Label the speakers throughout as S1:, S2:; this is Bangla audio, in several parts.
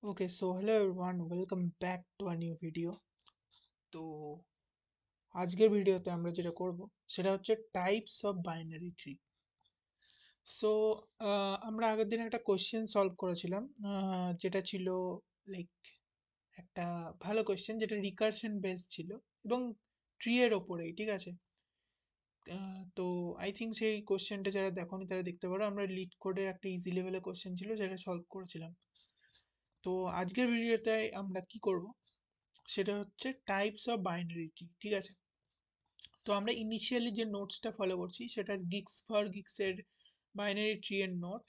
S1: Okay, so hello everyone, welcome back to a new video. তো আজকের ভিডিওতে আমরা যেটা করব সেটা হচ্ছে types of binary tree. So আমরা আগের দিন একটা কোশ্চেন সলভ করেছিলাম, যেটা ছিল লাইক একটা ভালো কোশ্চেন যেটা রিকারশন বেস ছিল এবং ট্রি এর ওপরেই, ঠিক আছে। তো আই থিঙ্ক সেই কোশ্চেনটা যারা দেখোনি তারা দেখতে পারো, আমরা লিড কোডের একটা ইজি লেভেলের কোশ্চেন ছিল যেটা সলভ করেছিলাম। তো আজকের ভিডিওতে আমরা কি করব সেটা হচ্ছে টাইপস অফ বাইনারি ট্রি, ঠিক আছে। তো আমরা ইনিশিয়ালি যে নোটসটা ফলো করছি সেটা গিগস ফর গিগস এর বাইনারি ট্রি এর নোট।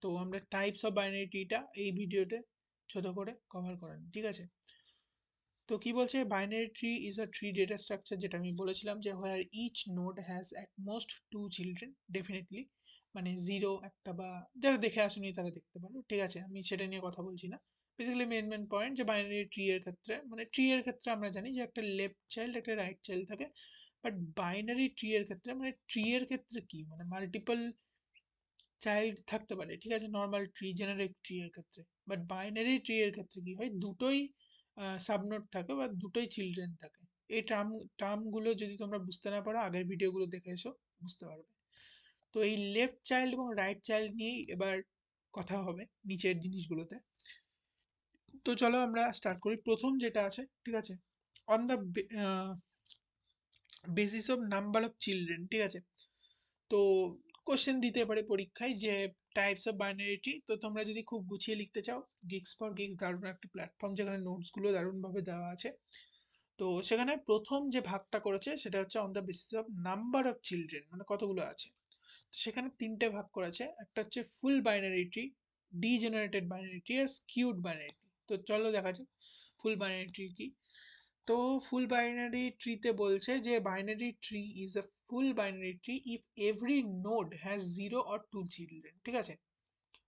S1: তো আমরা টাইপস অফ বাইনারি ট্রিটা এই ভিডিওতে ছোট করে কভার করেন, ঠিক আছে। তো কি বলছে, binary tree is a tree data structure, যেটা আমি বলেছিলাম যে where each node has at most two children, definitely মানে জিরো একটা, বা যারা দেখে আসেনি তারা দেখতে পারো, ঠিক আছে। আমি সেটা নিয়ে কথা বলছি না। বেসিক্যালি মেন পয়েন্ট যে বাইনারি ট্রি এর ক্ষেত্রে, মানে ট্রি এর ক্ষেত্রে আমরা জানি যে একটা লেফট চাইল্ড একটা রাইট চাইল্ড থাকে, বাট বাইনারি ট্রি এর ক্ষেত্রে মানে ট্রি এর ক্ষেত্রে কি মানে মাল্টিপল চাইল্ড থাকতে পারে, ঠিক আছে, নর্মাল ট্রি জেনারেট ট্রি এর ক্ষেত্রে। বাট বাইনারি ট্রি এর ক্ষেত্রে কি হয়, দুটোই সাবনোড থাকে বা দুটোই চিলড্রেন থাকে। এই টার্মগুলো যদি তোমরা বুঝতে না পারো আগের ভিডিওগুলো দেখে এসো, বুঝতে পারবে। তো এই লেফট চাইল্ড এবং রাইট চাইল্ড নিয়েই এবার কথা হবে নিচের জিনিসগুলোতে। তো চলো আমরা স্টার্ট করি। প্রথম যেটা আছে, ঠিক আছে, on the basis of number of children, ঠিক আছে। তো কোশ্চেন দিতে পারে পরীক্ষায় যে টাইপস অফ বাইনারিটি, তো তোমরা যদি খুব গুছিয়ে লিখতে চাও, গিগস ফর গিগস দারুণ একটা প্ল্যাটফর্ম যেখানে নোটসগুলো দারুণভাবে দেওয়া আছে। তো সেখানে প্রথম যে ভাগটা করেছে সেটা হচ্ছে on the basis of number of children, মানে কতগুলো আছে। তো সেখানে তিনটে ভাগ করেছে, একটা হচ্ছে ফুল বাইনারি ট্রি, ডিজেনারেটেড বাইনারি ট্রি আর স্কিউড বাইনারি ট্রি। তো চলো দেখা যাক ফুল বাইনারি ট্রি কি। তো ফুল বাইনারি ট্রিতে বলছে যে binary tree is a full binary tree if every node has zero or two children, ঠিক আছে।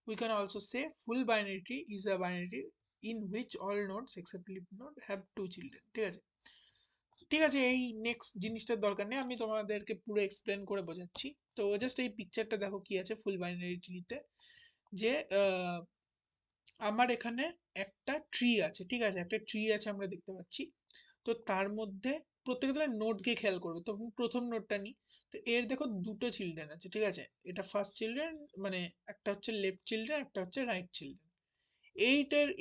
S1: We can also say full binary tree is a binary tree in which all nodes except leaf node have two children, ঠিক আছে। ঠিক আছে, এই নেক্সট জিনিসটার দরকার নেই, আমি তোমাদেরকে পুরো এক্সপ্লেন করে বোঝাচ্ছি। তো জাস্ট এই পিকচারটা দেখো কি আছে ফুল বাইনারি ট্রিতে, যে আহ, আমার এখানে একটা ট্রি আছে, ঠিক আছে, একটা ট্রি আছে আমরা দেখতে পাচ্ছি। তো তার মধ্যে প্রত্যেকটা নোডকে খেয়াল করবে, তো প্রথম নোডটা নিই। তো এর দেখো দুটো চিলড্রেন আছে, ঠিক আছে। এটা ফার্স্ট চিলড্রেন, মানে একটা হচ্ছে লেফট চিলড্রেন, একটা হচ্ছে রাইট চিলড্রেন।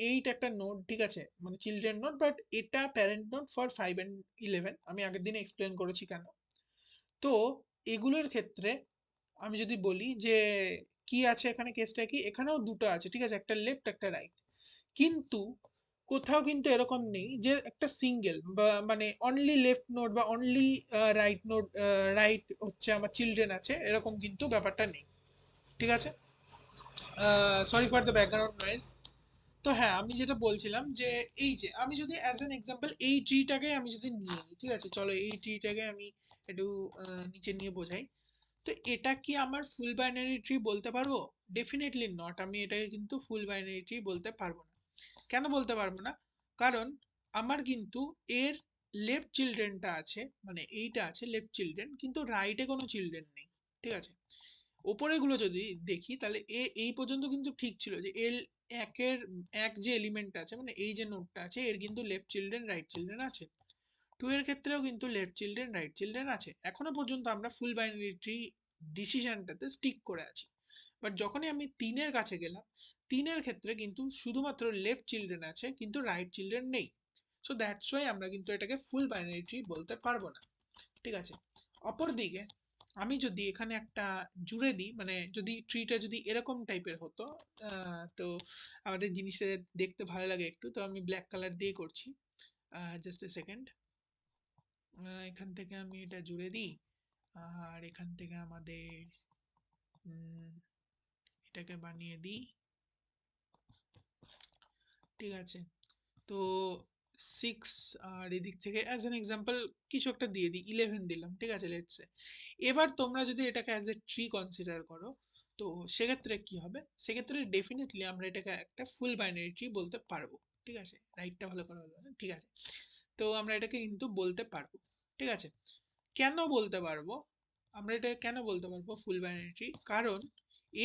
S1: এইট একটা নোড, ঠিক আছে, মানে চিলড্রেন নোড, বাট এটা প্যারেন্ট নোড ফর 5 and 11, আমি আগের দিনে এক্সপ্লেন করেছি কেন। তো এগুলোর ক্ষেত্রে আমি যদি বলি যে কি আছে এখানে, কেসটা কি, এখানেও দুটো আছে, ঠিক আছে, একটা লেফট একটা রাইট। কিন্তু কোথাও কিন্তু এরকম নেই যে একটা সিঙ্গেল বা মানে অনলি লেফট নোড বা অনলি রাইট নোড, রাইট হচ্ছে আমার চিলড্রেন আছে, এরকম কিন্তু ব্যাপারটা নেই, ঠিক আছে। Sorry for the background noise. তো হ্যাঁ, আমি যেটা বলছিলাম যে এই যে আমি যদি অ্যাজ অ্যান এক্সাম্পল এই ট্রিটাকে আমি যদি নিয়ে নিই, ঠিক আছে, চলো এই ট্রিটাকে আমি একটু নিচে নিয়ে বোঝাই। তো এটা কি আমার ফুল বাইনারি ট্রি বলতে পারবো? ডেফিনেটলি নট, আমি এটাকে কিন্তু ফুল বাইনারি ট্রি বলতে পারবো না। কেন বলতে পারবো না? কারণ আমার কিন্তু এর লেফট চিলড্রেনটা আছে, মানে এইটা আছে লেফট চিলড্রেন, কিন্তু রাইটে কোনো চিলড্রেন নেই, ঠিক আছে। ওপরেগুলো যদি দেখি তাহলে এই পর্যন্ত কিন্তু ঠিক ছিল যে এর একের এক যে এলিমেন্ট আছে, মানে এই যে নোটটা আছে, এর কিন্তু লেফট চিলড্রেন রাইট চিলড্রেন আছে। টু এর ক্ষেত্রেও কিন্তু লেফট চিলড্রেন রাইট চিলড্রেন আছে। এখনো পর্যন্ত আমরা ফুল বাইনারি ট্রি ডিসিশনটাতে স্টিক করে আছি। বাট যখনই আমি তিনের কাছে গেলাম, তিনের ক্ষেত্রে কিন্তু শুধুমাত্র লেফট চিলড্রেন আছে কিন্তু রাইট চিলড্রেন নেই। সো দ্যাটস ওয়াই আমরা কিন্তু এটাকে ফুল বাইনারি ট্রি বলতে পারবো না, ঠিক আছে। অপরদিকে আমি যদি এখানে একটা জুড়ে দিই, মানে যদি ট্রিটা যদি এরকম টাইপের হতো, তো আমাদের জিনিসটা দেখতে ভালো লাগে একটু, তো আমি ব্ল্যাক কালার দিয়ে করছি। Just a second. এখান থেকে আমি এটা জুড়ে দিই, আর এখান থেকে আমাদের উম, এটাকে বানিয়ে দিই, ঠিক আছে। তো 6, আর এদিক থেকে অ্যাজ অ্যান এক্সাম্পল কিছু একটা দিয়ে দিই, 11 দিলাম, ঠিক আছে, লেটস সে। এবার তোমরা যদি এটাকে অ্যাজ এ ট্রি কনসিডার করো, তো সেক্ষেত্রে কি হবে, সেক্ষেত্রে ডেফিনেটলি আমরা এটাকে একটা ফুল বাইনারি ট্রি বলতে পারবো, ঠিক আছে। রাইটটা ভালো করে হলো না, ঠিক আছে। তো আমরা এটাকে কিন্তু বলতে পারবো, ঠিক আছে। কেন বলতে পারবো, আমরা এটা কেন বলতে পারবো ফুল বাইনারি ট্রি? কারণ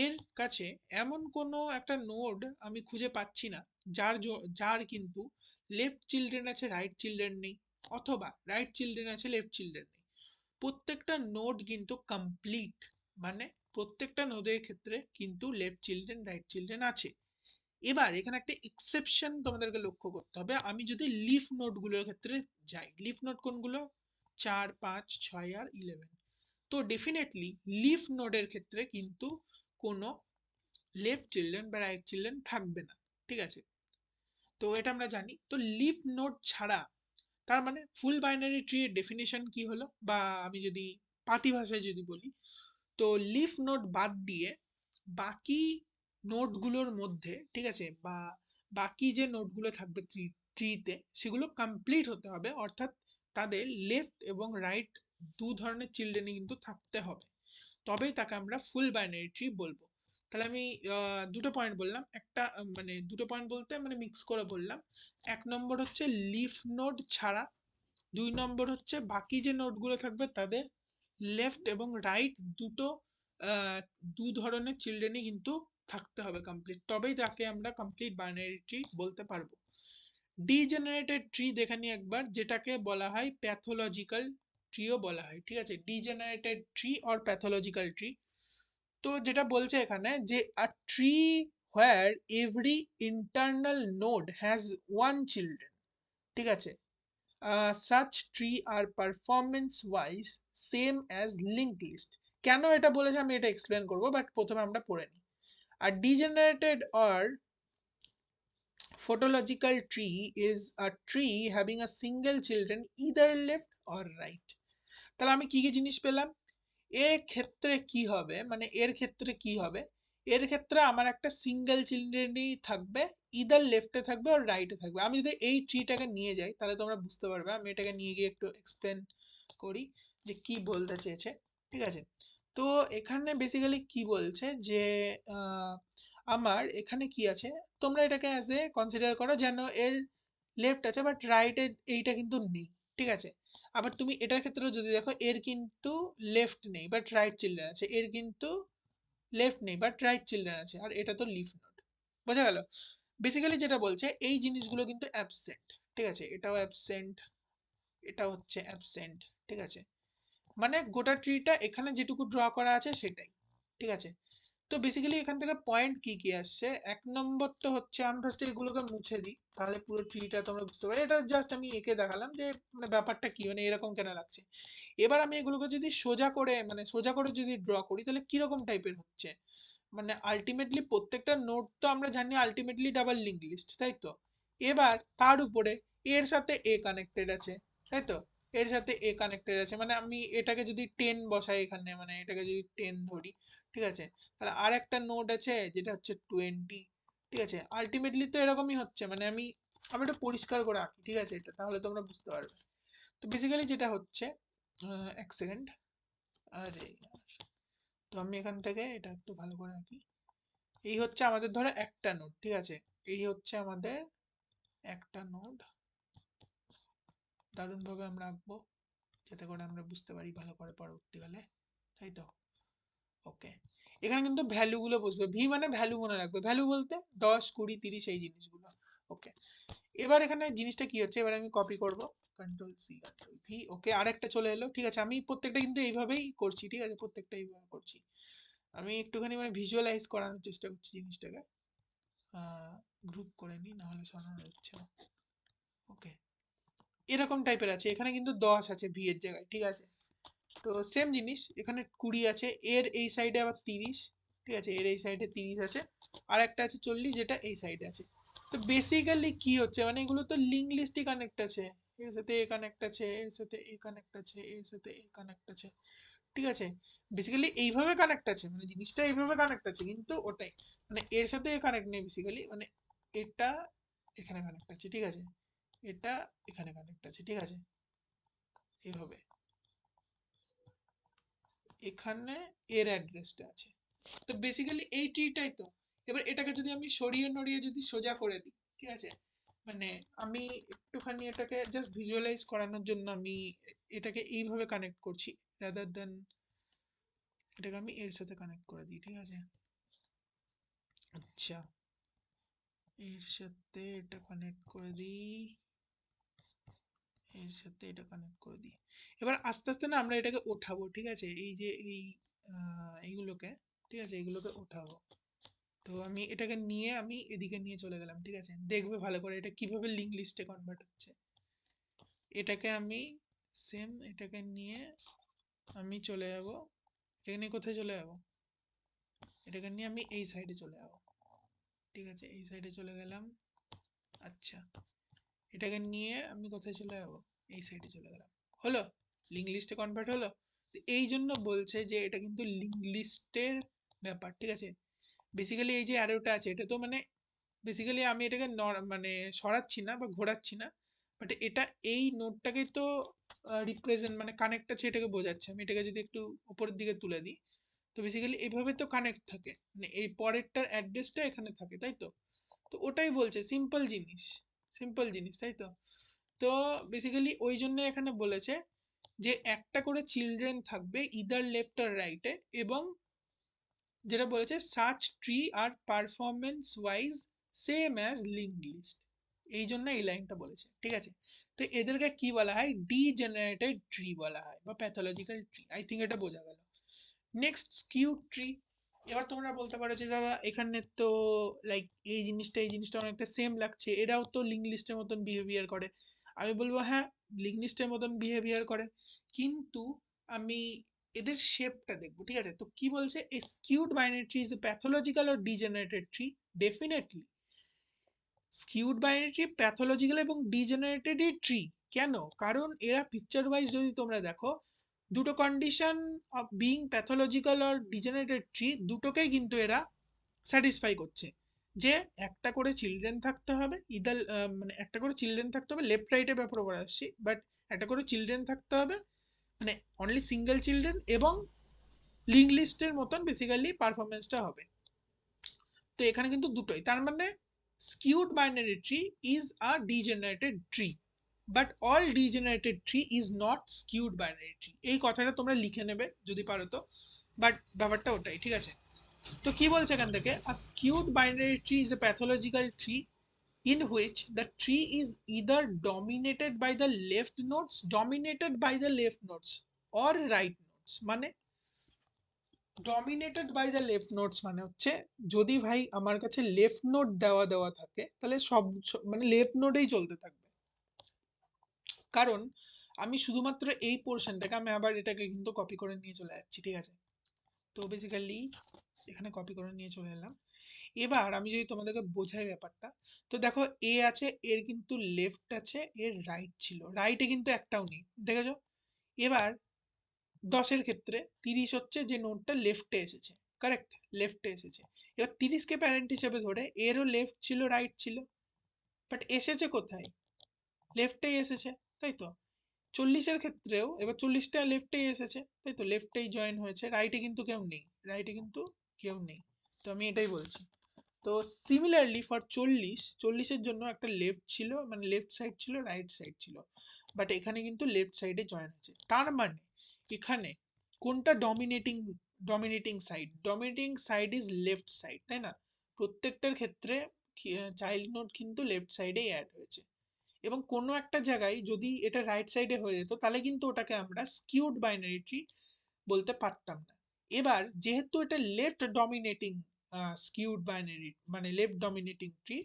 S1: এর কাছে এমন কোনো একটা নোড আমি খুঁজে পাচ্ছি না যার কিন্তু লেফট চিলড্রেন আছে রাইট চিলড্রেন নেই, অথবা রাইট চিলড্রেন আছে লেফট চিলড্রেন নেই। প্রত্যেকটা নোড কিন্তু কমপ্লিট, মানে প্রত্যেকটা নোডের ক্ষেত্রে কিন্তু লেফট চিলড্রেন রাইট চিলড্রেন আছে। এবার এখানে একটা এক্সেপশন তোমাদেরকে লক্ষ্য করতে হবে। আমি যদি লিফ নোডগুলোর ক্ষেত্রে যাই, লিফ নোড কোনগুলো? 4, 5, 6 আর 11। তো ডেফিনেটলি লিফ নোডের ক্ষেত্রে কিন্তু কোনো লেফট চিলড্রেন বা রাইট চিলড্রেন থাকবে না, ঠিক আছে? তো এটা আমরা জানি। তো লিফ নোড ছাড়া, তার মানে ফুল বাইনারি ট্রি এর ডেফিনেশন কি হলো, বা আমি যদি পাতি ভাষায় যদি বলি, তো লিফ নোড বাদ দিয়ে বাকি নোডগুলোর মধ্যে, ঠিক আছে, বা বাকি যে নোডগুলো থাকবে ট্রিতে, সেগুলো কমপ্লিট হতে হবে, অর্থাৎ তাদের লেফট এবং রাইট দু ধরনের চিলড্রেনই কিন্তু থাকতে হবে, তবেই তাকে আমরা ফুল বাইনারি ট্রি বলবো। তাহলে আমি দুটো পয়েন্ট বললাম, একটা মানে দুটো পয়েন্ট বলতে মানে মিক্স করে বললাম। এক নম্বর হচ্ছে লিফ নোড ছাড়া, দুই নম্বর হচ্ছে বাকি যে নোডগুলো থাকবে তাদের লেফট এবং রাইট দুটো আহ, দু ধরনের চিলড্রেনই কিন্তু থাকতে হবে কমপ্লিট, তবেই তাকে আমরা কমপ্লিট বাইনারি ট্রি বলতে পারবো। ডিজেনারেটেড ট্রি দেখে নিই একবার, যেটাকে বলা হয় প্যাথোলজিক্যাল ট্রিও বলা হয়, ঠিক আছে? ডিজেনারেটেড ট্রি অর প্যাথোলজিক্যাল ট্রি। তো যেটা বলছে এখানে যে a tree where every internal node has one children, ঠিক আছে, such tree are performance wise same as linked list। কেন এটা বলেছে আমি এটা এক্সপ্লেন করব, বাট প্রথমে আমরা পড়ে নিই। আর degenerated or photological tree is a tree having a single children either left or right। তাহলে আমি কি কি জিনিস পেলাম? এর ক্ষেত্রে কি হবে, মানে এর ক্ষেত্রে কি হবে, এর ক্ষেত্রে আমার একটা সিঙ্গেল চিলড্রেনই থাকবে, ইদার লেফটে থাকবে আর রাইটে থাকবে। আমি যদি এই ট্রিটাকে নিয়ে যাই তাহলে তোমরা বুঝতে পারবে। আমি এটাকে নিয়ে গিয়ে একটু এক্সপ্লেন করি যে কি বলতে চেয়েছে, ঠিক আছে? তো এখানে বেসিক্যালি কি বলছে যে আহ, আমার এখানে কি আছে, তোমরা এটাকে অ্যাজ এ কনসিডার করো যেন এর লেফট আছে বাট রাইটে এইটা কিন্তু নেই, ঠিক আছে? আবার তুমি এটার ক্ষেত্রেও যদি দেখো, এর কিন্তু লেফট নেই বাট রাইট চিলড্রেন আছে, এর কিন্তু লেফট নেই বাট রাইট চিলড্রেন আছে, আর এটা তো লিফ নোড। বোঝা গেল? বেসিক্যালি যেটা বলছে এই জিনিসগুলো কিন্তু অ্যাবসেন্ট, ঠিক আছে? এটাও অ্যাবসেন্ট, এটা হচ্ছে অ্যাবসেন্ট, ঠিক আছে? মানে গোটা ট্রিটা এখানে যেটুকু ড্র করা আছে সেটাই, ঠিক আছে? তো বেসিক্যালি এখান থেকে পয়েন্ট কি কি আসছে, এক নম্বর তো হচ্ছে আমি ফার্স্টে এগুলোকে মুছে দিই, তাহলে পুরো ট্রিটা তোমরা বুঝতে পারো। এটা জাস্ট আমি এঁকে দেখালাম যে মানে ব্যাপারটা কি, মানে এরকম কেন লাগছে। এবার আমি এগুলোকে যদি সোজা করে, মানে সোজা করে যদি ড্র করি তাহলে কিরকম টাইপের হচ্ছে, মানে আলটিমেটলি প্রত্যেকটা নোড তো আমরা জানি আলটিমেটলি ডাবল লিঙ্ক লিস্ট, তাই তো? এবার তার উপরে এর সাথে এ কানেক্টেড আছে, তাই তো? এর সাথে এ কানেক্টেড আছে, মানে আমি এটাকে যদি 10 বসাই এখানে, মানে এটাকে যদি 10 ধরি, ঠিক আছে, তাহলে আর একটা নোড আছে যেটা হচ্ছে 20, ঠিক আছে? আলটিমেটলি তো এরকমই হচ্ছে, মানে আমি এটা পরিষ্কার করে আঁকি, ঠিক আছে, এটা তাহলে তোমরা বুঝতে পারবে। তো বেসিক্যালি যেটা হচ্ছে, এক সেকেন্ড, আরে তো আমি এখান থেকে এটা একটু ভালো করে আঁকি। এই হচ্ছে আমাদের ধরো একটা নোড, ঠিক আছে? এই হচ্ছে আমাদের একটা নোড, দারুণভাবে আমরা আঁকবো যাতে করে আমরা বুঝতে পারি ভালো করে পরবর্তীকালে, তাই তো? ওকে, এখানে কিন্তু ভ্যালু গুলো বসবে, ভি মানে ভ্যালু মনে রাখবে, ভ্যালু বলতে 10, 20, 30 এই জিনিসগুলো। ওকে, এবার এখানে জিনিসটা কি হচ্ছে, এবার আমি কপি করব, কন্ট্রোল সি কন্ট্রোল ভি, ওকে, আরেকটা চলে এলো, ঠিক আছে? আমি প্রত্যেকটা কিন্তু এইভাবেই করছি, ঠিক আছে? প্রত্যেকটা এইভাবে করছি। আমি একটুখানি মানে ভিজুয়ালাইজ করানোর চেষ্টা করছি জিনিসটাকে, গ্রুপ করে নিই, নাহলে সরানো হচ্ছে না। ওকে, এরকম টাইপের আছে, এখানে কিন্তু 10 আছে ভি এর জায়গায়, ঠিক আছে? তো সেম জিনিস এখানে 20 আছে, এর এই সাইডে আবার 30, ঠিক আছে, এর এই সাইডে 30 আছে, আর একটা আছে 40 যেটা এই সাইডে আছে। তো বেসিক্যালি কি হচ্ছে, মানে এগুলো তো লিঙ্ক লিস্টই কানেক্ট আছে, এর সাথে এ কানেক্ট আছে, এর সাথে এ কানেক্ট আছে, এর সাথে এ কানেক্ট আছে, ঠিক আছে? বেসিক্যালি এইভাবে কানেক্ট আছে, মানে জিনিসটা এইভাবে কানেক্ট আছে, কিন্তু ওটাই মানে এর সাথে এ কানেক্ট নেই বেসিক্যালি, মানে এটা এখানে কানেক্ট আছে, ঠিক আছে, এটা এখানে কানেক্ট আছে, ঠিক আছে, এইভাবে এখানে এর অ্যাড্রেসটা আছে। তো বেসিক্যালি এই ট্রিটাই তো। এবার এটাকে যদি আমি সরিয়ে নড়িয়ে যদি সোজা করে দিই, ঠিক আছে, মানে আমি একটুখানি এটাকে জাস্ট ভিজুয়ালাইজ করানোর জন্য আমি এটাকে এইভাবে কানেক্ট করছি রাদার দেন এটাকে আমি এর সাথে কানেক্ট করে দিই, ঠিক আছে? আচ্ছা, এর সাথে এটা কানেক্ট করে দিই, এর সাথে এটা কানেক্ট করে দিই। এবার আস্তে আস্তে না আমরা এটাকে ওঠাবো, ঠিক আছে, এই যে এইগুলোকে, ঠিক আছে, এইগুলোকে ওঠাবো। তো আমি এটাকে নিয়ে আমি এদিকে নিয়ে চলে গেলাম, ঠিক আছে, দেখবে ভালো করে এটা কিভাবে লিঙ্ক লিস্টে কনভার্ট হচ্ছে। এটাকে আমি সেম এটাকে নিয়ে আমি চলে যাব, এটাকে নিয়ে কোথায় চলে যাব, এটাকে নিয়ে আমি এই সাইডে চলে যাব, ঠিক আছে, এই সাইডে চলে গেলাম। আচ্ছা, এটাকে নিয়ে আমি কোথায় চলে যাব, এই সাইডে চলে গেলাম। হলো, লিঙ্ক লিস্টে কনভার্ট হলো। তো এই জন্য বলছে যে এটা কিন্তু লিঙ্ক লিস্টের ব্যাপার, ঠিক আছে। বেসিক্যালি এই যে অ্যারোটা আছে এটা তো মানে বেসিক্যালি আমি এটাকে মানে সরাচ্ছি না বা ঘোরাচ্ছি না, বাট এটা এই নোটটাকে তো রিপ্রেজেন্ট মানে কানেক্ট আছে এটাকে বোঝাচ্ছে। আমি এটাকে যদি একটু উপরের দিকে তুলে দিই, তো বেসিক্যালি এইভাবে তো কানেক্ট থাকে, মানে এই পরেরটার অ্যাড্রেসটা এখানে থাকে, তাই তো। তো ওটাই বলছে, সিম্পল জিনিস, সিম্পল জিনিস, তাই তো। তো বেসিক্যালি ওই জন্য এখানে বলেছে যে একটা করে চিলড্রেন থাকবে ইদার লেফট আর রাইটে, এবং যেটা বলেছে সার্চ ট্রি আর performance wise same as link list, এই জন্য এই লাইনটা বলেছে, ঠিক আছে। তো এদেরকে কি বলা হয়, ডিজেনারেটেড ট্রি বলা হয় বা প্যাথোলজিক্যাল ট্রি, আই থিঙ্ক এটা বোঝা গেল। Next skew tree. এবার তোমরা বলতে পারো যে দাদা এখানে তো লাইক এই জিনিসটা অনেকটা সেম লাগছে, এরাও তো লিঙ্ক লিস্টের মতন বিহেভিয়ার করে। আমি বলবো হ্যাঁ, লিঙ্ক লিস্টের মতন বিহেভিয়ার করে, কিন্তু আমি এদের শেপটা দেখবো, ঠিক আছে। তো কি বলছে, a skewed binary tree is pathological or degenerated tree? Definitely skewed binary tree pathological এবং ডিজেনারেটেডই ট্রি। কেন? কারণ এরা পিকচার ওয়াইজ যদি তোমরা দেখো, দুটো condition of being pathological or degenerated tree দুটোকেই কিন্তু এরা স্যাটিসফাই করছে। যে একটা করে চিলড্রেন থাকতে হবে, ইদার মানে একটা করে চিলড্রেন থাকতে হবে, লেফট রাইটের ব্যাপারে পড়ে আসছি, বাট একটা করে চিলড্রেন থাকতে হবে, মানে অনলি সিঙ্গেল চিলড্রেন, এবং লিঙ্ক লিস্টের মতন বেসিক্যালি পারফরমেন্সটা হবে। তো এখানে কিন্তু দুটোই, তার মানে skewed binary tree is a degenerated tree, but all degenerated tree is not skewed binary tree, এই কথাটা তোমরা লিখে নেবে যদি পারো তো, বাট ব্যাপারটা ওটাই, ঠিক আছে। তো কি বলছে এখান থেকে, a skewed binary tree is a pathological tree in which the tree is either dominated by the left nodes or right nodes, মানে dominated by the left nodes মানে হচ্ছে, যদি ভাই আমার কাছে লেফট নোট দেওয়া দেওয়া থাকে তাহলে মানে লেফট নোটেই চলতে থাকবে। কারণ আমি শুধুমাত্র এই পোর্শনটাকে আমি আবার এটাকে কিন্তু কপি করে নিয়ে চলে যাচ্ছি, ঠিক আছে। তো বেসিক্যালি এখানে কপি করে নিয়ে চলে এলাম। এবার আমি যদি তোমাদেরকে বোঝাই ব্যাপারটা, তো দেখো এ আছে, এর কিন্তু লেফট আছে, এর রাইট ছিল, রাইটে কিন্তু একটাও নেই, দেখেছো। এবার 10-এর ক্ষেত্রে 30 হচ্ছে যে নোটটা লেফটে এসেছে, কারেক্ট, লেফটে এসেছে। এবার 30কে প্যারেন্ট হিসেবে ধরে এরও লেফট ছিল রাইট ছিল, বাট এসেছে কোথায়, লেফটেই এসেছে, তাই তো। 40-এর ক্ষেত্রেও এবার 40টা লেফটেই এসেছে, তাই তো, লেফটেই জয়েন হয়েছে, রাইটে কিন্তু কেউ নেই, রাইটে কিন্তু কেউ নেই। তো আমি এটাই বলছি। তো সিমিলারলি ফর 40-এর জন্য একটা লেফট ছিল, মানে লেফট সাইড ছিল, রাইট সাইড ছিল, বাট এখানে কিন্তু লেফট সাইডে জয়েন হয়েছে, তার মানে এখানে কোনটা dominating side is left side, তাই না। প্রত্যেকটার ক্ষেত্রে চাইল্ড নোড কিন্তু লেফট সাইডেই অ্যাড হয়েছে, এবং কোনো একটা জায়গায় যদি এটা রাইট সাইডে হয়ে যেত তাহলে কিন্তু ওটাকে আমরা স্কিউড বাইনারি ট্রি বলতে পারতাম না। এবার যেহেতু এটা লেফট ডমিনেটিং স্কিউড বাইনারি, মানে লেফট ডমিনেটিং ট্রি,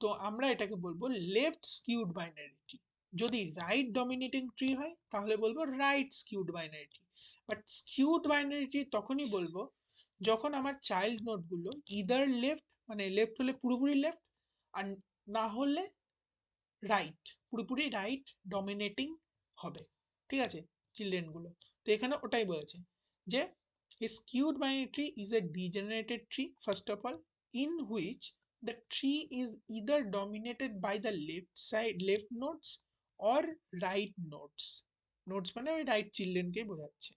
S1: তো আমরা এটাকে বলবো লেফট স্কিউড বাইনারি ট্রি। যদি রাইট ডমিনেটিং ট্রি হয় তাহলে বলবো right skewed binary tree. But skewed binary tree তখনই বলবো যখন আমার চাইল্ড নোডগুলো ইদার লেফট, মানে লেফট হলে পুরোপুরি লেফট, আর না হলে রাইট, পুরোপুরি রাইট ডমিনেটিং হবে, ঠিক আছে, চিলড্রেন গুলো। তো এখানে ওটাই বলেছে যে a skewed binary tree is a degenerated tree, first of all, in which the tree is either dominated by the left nodes or right nodes মানে ওই রাইট চিলড্রেনকেই বোঝাচ্ছে।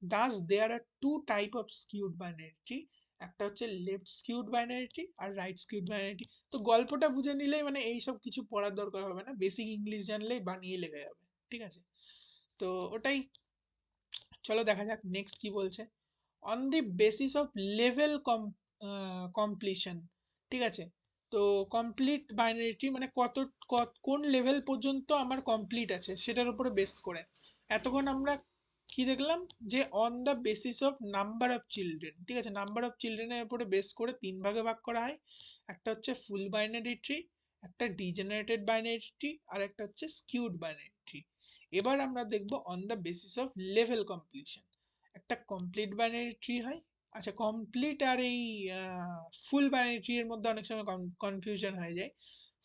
S1: Thus there are two type of skewed binary tree, একটা হচ্ছে লেফট স্কিউড বাইনারি ট্রি আর রাইট স্কিউড বাইনারি ট্রি। তো গল্পটা বুঝে নিলেই মানে এইসব কিছু পড়ার দরকার হবে না, বেসিক ইংলিশ জানলেই বানিয়ে লেগে যাবে, ঠিক আছে। তো ওটাই, চলো দেখা যাক নেক্সট কি বলছে। On the basis of level completion ঠিক আছে? তো কমপ্লিট বাইনারি ট্রি মানে কোন লেভেল পর্যন্ত আমার কমপ্লিট আছে সেটার উপরে বেস করে। এতক্ষণ আমরা কি দেখলাম, যে on the basis of number of children, ঠিক আছে, নাম্বার অফ চিলড্রেনের উপরে বেস করে তিন ভাগে ভাগ করা হয়। একটা হচ্ছে ফুল বাইনারি ট্রি, একটা ডিজেনারেটেড বাইনারি ট্রি, আর একটা হচ্ছে স্কিউড বাইনারি ট্রি। এবার আমরা দেখব on the basis of level completion. একটা কমপ্লিট বাইনারি ট্রি হয়। আচ্ছা, কমপ্লিট আর এই ফুল বাইনারি ট্রি এর মধ্যে অনেক সময় কনফিউশন হয়ে যায়।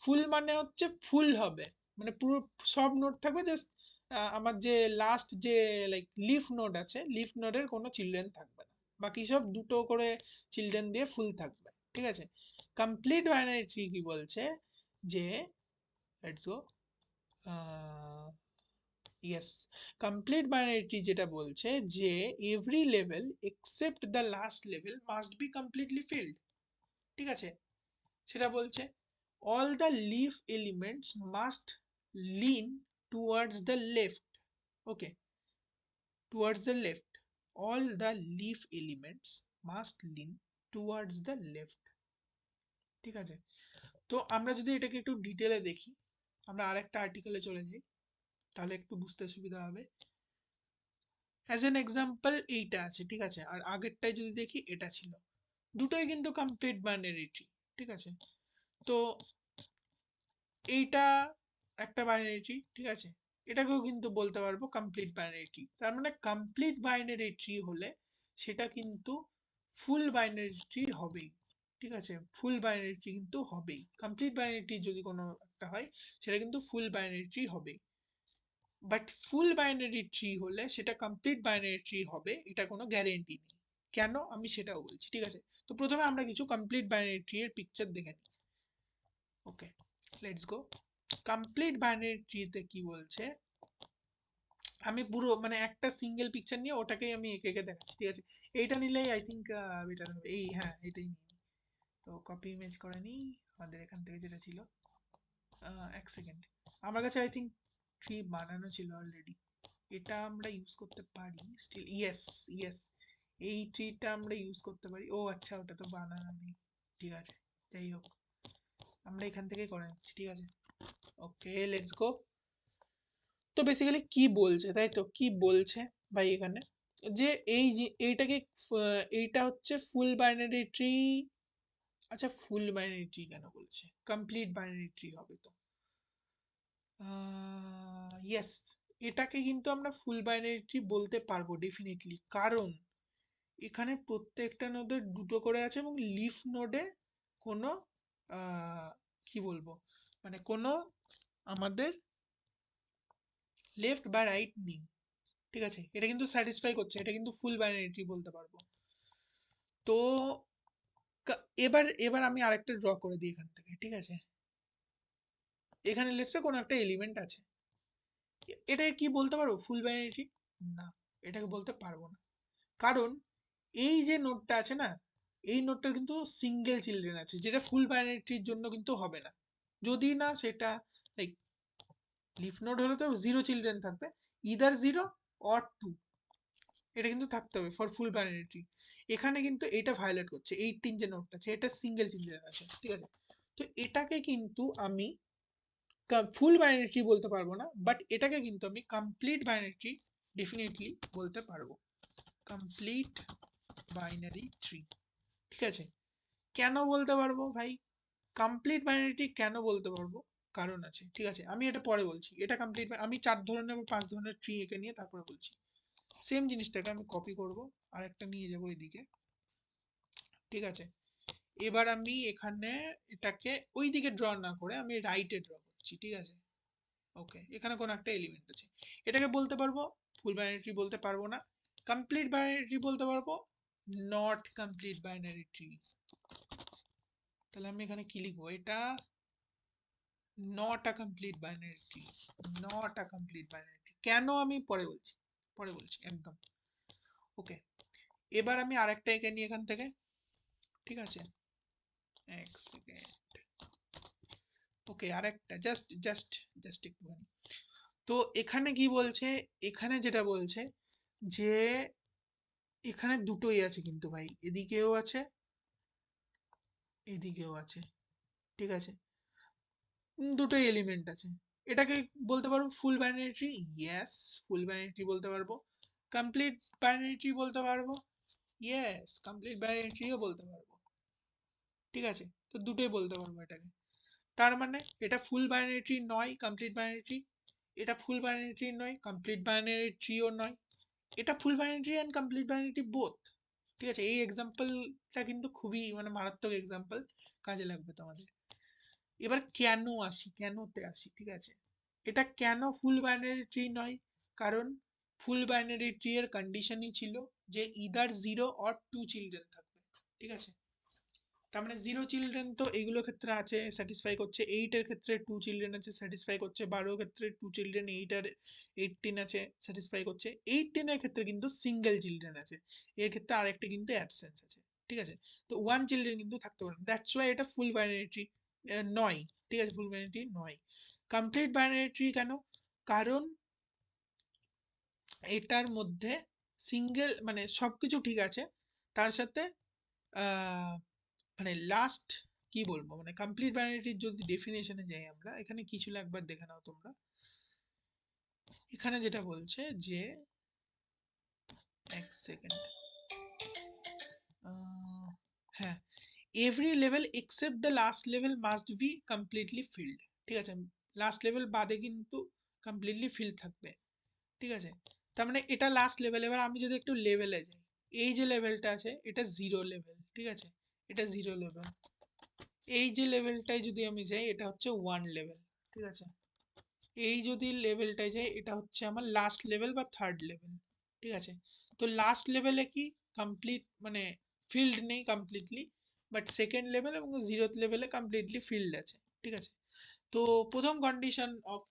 S1: ফুল মানে হচ্ছে ফুল হবে, মানে পুরো সব নোট থাকবে, জাস্ট আমার যে লাস্ট যে লাইক লিফ নোড আছে, লিফ নোডের কোনো চিলড্রেন থাকবে না, বাকি সব দুটো করে চিলড্রেন দিয়ে ফুল থাকবে, ঠিক আছে? কমপ্লিট বাইনারি ট্রি কি বলছে, যে let's go, yes, complete binary tree যেটা বলছে যে every level except the last level must be completely field, ঠিক আছে? সেটা বলছে all the leaf elements must lean towards the left, okay, towards the left, all the leaf elements must lean towards the left, ঠিক আছে? তো আমরা যদি এটাকে একটু ডিটেলে দেখি, আমরা আরেকটা আর্টিকেলে চলে যাই, তাহলে একটু বুঝতে সুবিধা হবে। অ্যাজ এন এক্সাম্পল এইটা আছে, ঠিক আছে, আর আগেরটাই যদি দেখি এটা ছিল, দুটোই কিন্তু কমপ্লিট বাইনারি ট্রি, ঠিক আছে? তো এইটা একটা বাইনারি ট্রি, ঠিক আছে, এটাকেও কিন্তু বলতে পারবো কমপ্লিট বাইনারি ট্রি। তার মানে কমপ্লিট বাইনারি ট্রি হলে সেটা কিন্তু ফুল বাইনারি ট্রি হবেই, ঠিক আছে? ফুল বাইনারি ট্রি কিন্তু হবেই, কমপ্লিট বাইনারি ট্রি যদি কোনো একটা হয় সেটা কিন্তু ফুল বাইনারি ট্রি হবেই। বাট ফুল বাইনারি ট্রি হলে সেটা কমপ্লিট বাইনারি ট্রি হবে, এটা কোনো গ্যারেন্টি নেই। কেন, আমি সেটাও বলছি, ঠিক আছে? তো প্রথমে আমরা কিছু কমপ্লিট বাইনারি ট্রি এর পিকচার দেখে নিই। ওকে, লেটস গো। কমপ্লিট বাইনারি ট্রিতে কি বলছে, আমি পুরো মানে একটা সিঙ্গেল পিকচার নিয়ে ওটাকেই আমি এঁকে এঁকে দেখাচ্ছি, ঠিক আছে? এইটা নিলেই আই থিঙ্ক বেটার হবে। এই হ্যাঁ, এটাই নিই। তো কপি ইমেজ করে নিই আমাদের এখান থেকে যেটা ছিল। এক সেকেন্ড, আমার কাছে আই থিঙ্ক ট্রি বানানো ছিল অলরেডি, এটা আমরা ইউজ করতে পারি স্টিল। ইয়েস, ইয়েস, এই ট্রিটা আমরা ইউজ করতে পারি। ও আচ্ছা, ওটা তো বানানো নেই, ঠিক আছে, যাই হোক, আমরা এখান থেকেই করে নিচ্ছি, ঠিক আছে? ওকে, লেটস গো। তো বেসিক্যালি কি বলছে, তাই তো, কি বলছে ভাই এখানে, যে এই যে এইটাকে এইটা হচ্ছে ফুল বাইনারি ট্রি। আচ্ছা, ফুল বাইনারি ট্রি কেন বলছে, কমপ্লিট বাইনারি ট্রি হবে তো। ইয়েস, এটাকে কিন্তু আমরা ফুল বাইনারি ট্রি বলতে পারবো ডেফিনেটলি, কারণ এখানে প্রত্যেকটা নোডে দুটো করে আছে এবং লিফ নোডে কোনো কি বলবো, মানে কোনো আমাদের লেফট বা রাইট নেই, ঠিক আছে? এটা কিন্তু স্যাটিসফাই করছে, এটা কিন্তু ফুল বাইনারি ট্রি বলতে পারবো। তো এবার এবার আমি আরেকটা ড্র করে দিই এখান থেকে, ঠিক আছে? এখানে লেটসে কোনো একটা এলিমেন্ট আছে, এটা কি বলতে পারবো ফুল বাইনারি ট্রি? না, এটাকে বলতে পারবো না, কারণ এই যে নোডটা আছে না, এই নোডটার কিন্তু সিঙ্গেল চিলড্রেন আছে, যেটা ফুল বাইনারি ট্রির জন্য কিন্তু হবে না। যদি না সেটা লাইক লিফ নোড হলে তো জিরো চিলড্রেন থাকবে, ইদার জিরো অর টু, এটা কিন্তু থাকতে হবে ফর ফুল বাইনারি ট্রি। এখানে কিন্তু এটা ভায়োলেট করছে, 18 যে নোটটা আছে এটা সিঙ্গেল চিলড্রেন আছে, ঠিক আছে? তো এটাকে কিন্তু আমি ফুল বাইনারি ট্রি বলতে পারবো না, বাট এটাকে কিন্তু আমি কমপ্লিট বাইনারি ট্রি ডেফিনেটলি বলতে পারবো, কমপ্লিট বাইনারি ট্রি, ঠিক আছে? কেন বলতে পারবো ভাই, কমপ্লিট বাইনারি ট্রি কেন বলতে পারবো, কারণ আছে, ঠিক আছে? আমি এটা পরে বলছি, এটা কমপ্লিট, আমি 4 ধরনের বা 5 ধরনের ট্রি এঁকে নিয়ে তারপরে বলছি। সেম জিনিসটাকে আমি কপি করব, আর একটা নিয়ে যাবো এদিকে, ঠিক আছে? এবার আমি এখানে এটাকে ওই দিকে ড্র না করে আমি রাইটে ড্র করছি, ঠিক আছে? ওকে, এখানে কোনো একটা এলিমেন্ট আছে, এটাকে বলতে পারবো ফুল বাইনারি ট্রি, বলতে পারবো না। কমপ্লিট বাইনারি ট্রি বলতে পারবো, নট কমপ্লিট বাইনারি ট্রি। তাহলে আমি এখানে কি লিখবো, এটা not a complete binary tree, not a complete binary tree. কেন আমি পরে বলছি, পরে বলছি একদম। ওকে, এবার আমি আরেকটা এঁকে নিই এখান থেকে, ঠিক আছে? এক সেকেন্ড। ওকে, আরেকটা জাস্ট জাস্ট জাস্ট একটুখানি। তো এখানে কি বলছে, এখানে যেটা বলছে যে এখানে দুটোই আছে কিন্তু ভাই, এদিকেও আছে এদিকেও আছে, ঠিক আছে, দুটোই এলিমেন্ট আছে। এটাকে বলতে পারবো ফুল বাইনারি ট্রি, ইয়েস ফুল বাইনারি ট্রি বলতে পারবো। কমপ্লিট বাইনারি ট্রি বলতে পারবো, ইয়েস কমপ্লিট বাইনারি ট্রিও বলতে পারবো, ঠিক আছে। তো দুটোই বলতে পারবো এটাকে। তার মানে এটা ফুল বাইনারি ট্রি নয় কমপ্লিট বাইনারি ট্রি, এটা ফুল বাইনারি ট্রি নয় কমপ্লিট বাইনারি ট্রিও নয়, এটা full binary tree and complete binary tree both, ঠিক আছে। এই এক্সাম্পলটা কিন্তু খুবই মানে মারাত্মক এক্সাম্পল, কাজে লাগবে তোমাদের। এবার কেন আসি, কেনতে আসি, ঠিক আছে। এটা কেন ফুল বাইনারি ট্রি নয়, কারণ ফুল বাইনারি ট্রি এর কন্ডিশনই ছিল যে ইদার 0 অর 2 চিলড্রেন থাকবে, ঠিক আছে। তার মানে 0 চিলড্রেন তো এইগুলোর ক্ষেত্রে আছে, স্যাটিসফাই করছে। 8 এর ক্ষেত্রে 2 চিলড্রেন আছে, স্যাটিসফাই করছে। 12 এর ক্ষেত্রে 2 চিলড্রেন, 8 আর 18 আছে, স্যাটিসফাই করছে। 18 এর ক্ষেত্রে কিন্তু সিঙ্গেল চিলড্রেন আছে, এর ক্ষেত্রে আরেকটা কিন্তু অ্যাবসেন্স আছে, ঠিক আছে। তো 1 চিলড্রেন কিন্তু থাকতে পারে, দ্যাটস ওয়াই এটা ফুল বাইনারি ট্রি নয়, ঠিক আছে, ফুল বাইনারি ট্রি নয়। কমপ্লিট বাইনারি ট্রি কেন, কারণ এটার মধ্যে সিঙ্গেল মানে সবকিছু ঠিক আছে, তার সাথে আহ মানে লাস্ট কি বলবো, মানে কমপ্লিট বাইনারিটির যদি ডেফিনেশনে যাই আমরা, এখানে কিছু একবার দেখে নাও তোমরা। এখানে যেটা বলছে যে এক সেকেন্ড, হ্যাঁ, every level except the last level must be completely field, ঠিক আছে। লাস্ট লেভেল বাদে কিন্তু কমপ্লিটলি ফিল্ড থাকবে, ঠিক আছে। তার মানে এটা লাস্ট লেভেল। এবার আমি যদি একটু লেভেলে যাই, এই যে লেভেলটা আছে এটা 0 লেভেল, ঠিক আছে, এটা 0 লেভেল। এই যে লেভেলটায় যদি আমি যাই এটা হচ্ছে 1 লেভেল, ঠিক আছে। এই যদি লেভেলটায় যাই এটা হচ্ছে আমার লাস্ট লেভেল বা থার্ড লেভেল, ঠিক আছে। তো লাস্ট লেভেলে কি কমপ্লিট মানে ফিল্ড নেই কমপ্লিটলি, বাট সেকেন্ড লেভেল এবং 0th লেভেলে কমপ্লিটলি ফিল্ড আছে, ঠিক আছে। তো প্রথম condition of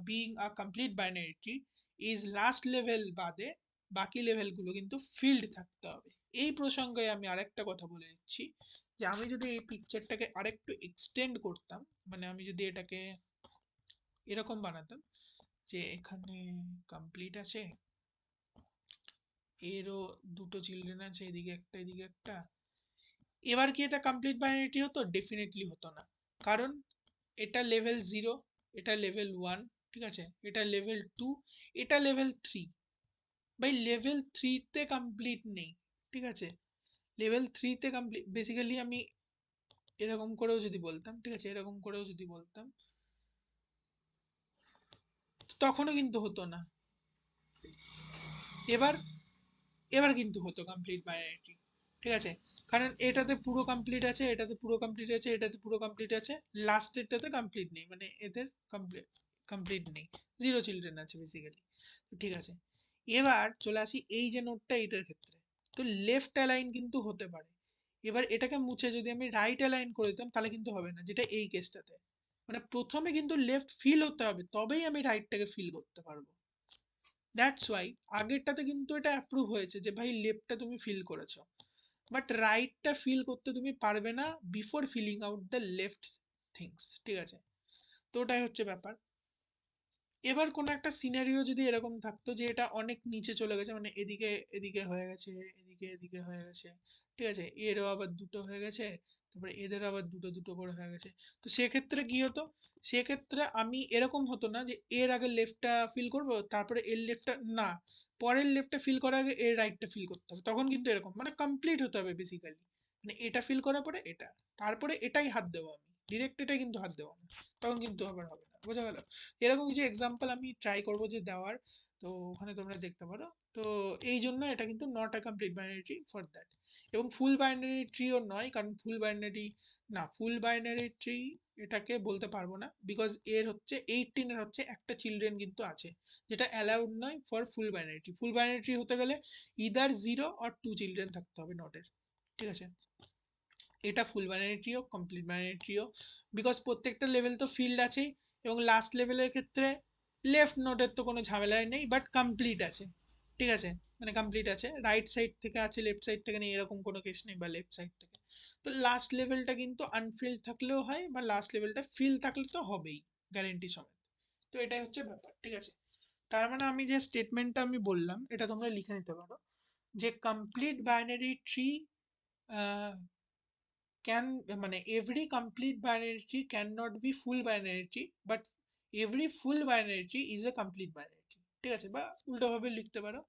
S1: being a complete binary tree is last level বাদে বাকি লেভেলগুলো কিন্তু ফিল্ড থাকতে হবে। এই প্রসঙ্গে আমি আরেকটা কথা বলে দিচ্ছি, যে আমি যদি এই পিকচারটাকে আরেকটু এক্সটেন্ড করতাম, মানে আমি যদি এটাকে এরকম বানাতাম যে এখানে কমপ্লিট আছে, এরও দুটো চিলড্রেন আছে, এদিকে একটা এদিকে একটা, এবার কি এটা কমপ্লিট বাইনারিটি হতো? ডেফিনেটলি হতো না, কারণ এটা লেভেল 0, এটা লেভেল 1, ঠিক আছে, এটা লেভেল 2, এটা লেভেল 3, বাই লেভেল 3 তে কমপ্লিট নেই, ঠিক আছে। লেভেল 3 তে কমপ্লিট বেসিক্যালি আমি এরকম করেও যদি বলতাম, ঠিক আছে, এরকম করেও যদি বলতাম তখনও কিন্তু হতো না। এবার এবার কিন্তু হতো কমপ্লিট বাইনারি, ঠিক আছে, কারণ এটাতে পুরো কমপ্লিট আছে, এটাতে পুরো কমপ্লিট আছে, এটাতে পুরো কমপ্লিট আছে, লাস্টেরটাতে কমপ্লিট নেই, মানে এদের কমপ্লিট কমপ্লিট নেই, 0 চিলড্রেন আছে বেসিক্যালি, ঠিক আছে। এবার চলে আসি এই যে নোটটা, এইটার ক্ষেত্রে তো লেফট অ্যালাইন কিন্তু হতে পারে। এবার এটাকে মুছে যদি আমি রাইট অ্যালাইন করে দিতাম তাহলে কিন্তু হবে না, যেটা এই কেসটাতে, মানে প্রথমে কিন্তু লেফট ফিল হতে হবে তবেই আমি রাইটটাকে ফিল করতে পারবো। দ্যাটস ওয়াই আগেরটাতে কিন্তু এটা অ্যাপ্রুভ হয়েছে যে ভাই লেফটটা তুমি ফিল করেছো, বাট রাইটটা ফিল করতে তুমি পারবে না before feeling out the left things, ঠিক আছে। তো ওটাই হচ্ছে ব্যাপার। এবার কোনো একটা সিনারিও যদি এরকম থাকতো যে এটা অনেক নিচে চলে গেছে, মানে এদিকে এদিকে হয়ে গেছে, এদিকে এদিকে হয়ে গেছে, ঠিক আছে, এরও আবার দুটো হয়ে গেছে, তারপরে এদের আবার দুটো দুটো করে হয়ে গেছে, তো সেক্ষেত্রে কি হতো? সেক্ষেত্রে আমি এরকম হতো না যে এর আগে লেফটটা ফিল করব তারপরে এর লেফটটা না, পরের লেফটটা ফিল করার আগে এর রাইটটা ফিল করতে হবে, তখন কিন্তু এরকম মানে কমপ্লিট হতে হবে বেসিক্যালি, মানে এটা ফিল করার পরে এটা, তারপরে এটাই হাত দেবো আমি, ডিরেক্ট এটাই কিন্তু হাত দেবো না, তখন কিন্তু আবার হবে না, বোঝা গেল? এরকম কিছু এক্সাম্পল আমি ট্রাই করব যে দেওয়ার, তো ওখানে তোমরা দেখতে পারো। তো এই জন্য এটা কিন্তু not a complete binary tree for that. এবং ফুল বাইনারি ট্রিও নয়, কারণ ফুল বাইনারি না, ফুল বাইনারি ট্রি এটাকে বলতে পারবো না, বিকজ এর হচ্ছে 18 এর হচ্ছে একটা চিলড্রেন কিন্তু আছে, যেটা অ্যালাউড নয় for full binary tree. Full binary tree হতে গেলে ইদার 0 অর 2 চিলড্রেন থাকতে হবে নটের, ঠিক আছে। এটা ফুল বাইনারি ট্রিও কমপ্লিট বাইনারি ট্রিও, বিকজ প্রত্যেকটা লেভেল তো ফিল্ড আছেই, এবং লাস্ট লেভেলের ক্ষেত্রে লেফট নোটের তো কোনো ঝামেলাই নেই, বাট কমপ্লিট আছে, ঠিক আছে, মানে কমপ্লিট আছে, রাইট সাইড থেকে আছে লেফট সাইড থেকে নেই এরকম কোনো কেস নেই, বা লেফট সাইড থেকে। তো লাস্ট লেভেলটা কিন্তু আনফিল্ড থাকলেও হয়, বা লাস্ট লেভেলটা ফিল থাকলে তো হবেই গ্যারেন্টি সমেত। তো এটাই হচ্ছে ব্যাপার, ঠিক আছে। তার মানে আমি যে স্টেটমেন্টটা আমি বললাম এটা তোমরা লিখে নিতে পারো, যে কমপ্লিট বাইনারি ট্রি ক্যান মানে every complete binary tree can not be full binary tree, but every full binary tree is a complete binary tree. ঠিক আছে, বা উল্টোভাবে লিখতে পারো